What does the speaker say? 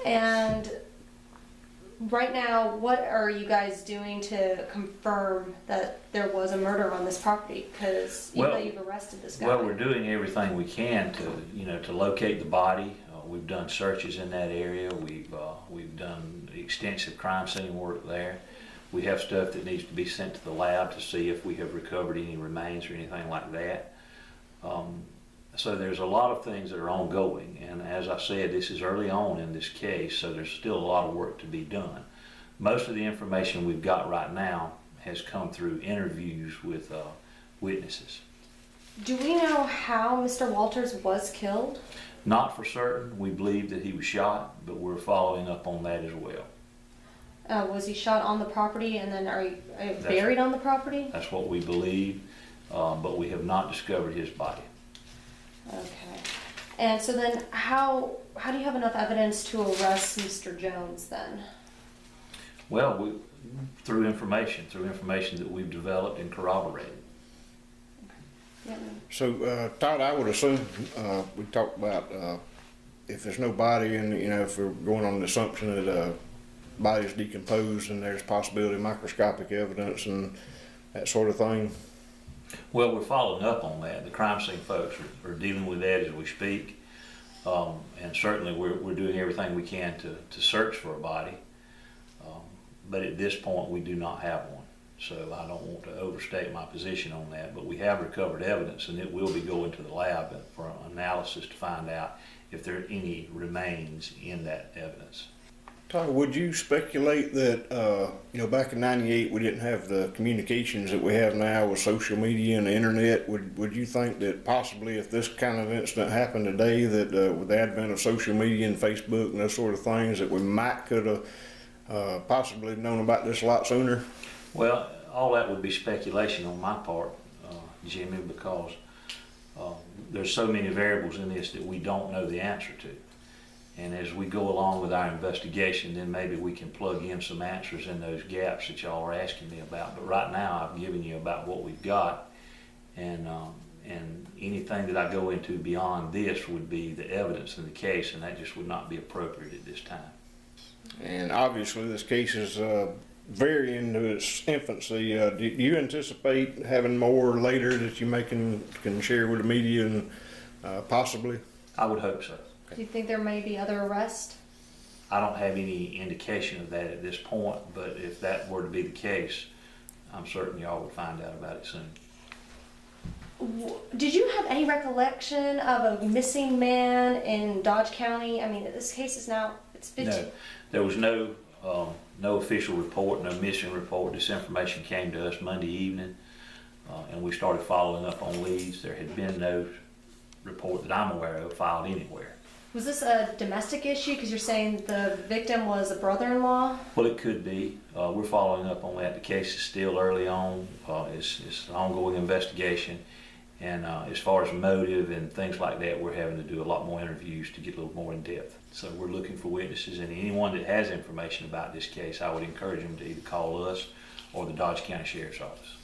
And right now, what are you guys doing to confirm that there was a murder on this property? Because even though you've arrested this guy. Well, we're doing everything we can to locate the body. We've done searches in that area. We've done extensive crime scene work there. We have stuff that needs to be sent to the lab to see if we have recovered any remains or anything like that. So there's a lot of things that are ongoing, and as I said, this is early on in this case, so there's still a lot of work to be done. Most of the information we've got right now has come through interviews with witnesses. Do we know how Mr. Walters was killed? Not for certain. We believe that he was shot, but we're following up on that as well. Was he shot on the property and then are you That's buried on the property? That's what we believe, but we have not discovered his body. Okay. And so then how do you have enough evidence to arrest Mr. Jones then? Well, through information that we've developed and corroborated. Yeah. So, Todd, I would assume, we talked about, if there's no body and, if we're going on the assumption that, body's decomposed and there's possibility of microscopic evidence and that sort of thing. Well, we're following up on that. The crime scene folks are dealing with that as we speak. And certainly we're doing everything we can to search for a body. But at this point, we do not have one. So I don't want to overstate my position on that, but we have recovered evidence and it will be going to the lab for analysis to find out if there are any remains in that evidence. Todd, would you speculate that, back in '98 we didn't have the communications that we have now with social media and the internet? Would you think that possibly if this kind of incident happened today, that with the advent of social media and Facebook and those sort of things, that we could have possibly known about this a lot sooner? Well, all that would be speculation on my part, Jimmy, because there's so many variables in this that we don't know the answer to. And as we go along with our investigation, then maybe we can plug in some answers in those gaps that y'all are asking me about. But right now, I've given you about what we've got, and anything that I go into beyond this would be the evidence in the case, and that just would not be appropriate at this time. And obviously, this case is very into its infancy. Do you anticipate having more later that you can share with the media and possibly? I would hope so. Do you think there may be other arrests? I don't have any indication of that at this point, but if that were to be the case, I'm certain y'all would find out about it soon. Did you have any recollection of a missing man in Dodge County? I mean, this case is now, it's 15. No, there was no official report, no missing report. This information came to us Monday evening, and we started following up on leads. There had been no report that I'm aware of filed anywhere. Was this a domestic issue? Because you're saying the victim was a brother-in-law? Well, it could be. We're following up on that. The case is still early on. It's an ongoing investigation. And as far as motive and things like that, we're having to do a lot more interviews to get a little more in depth. So we're looking for witnesses, and anyone that has information about this case, I would encourage them to either call us or the Dodge County Sheriff's Office.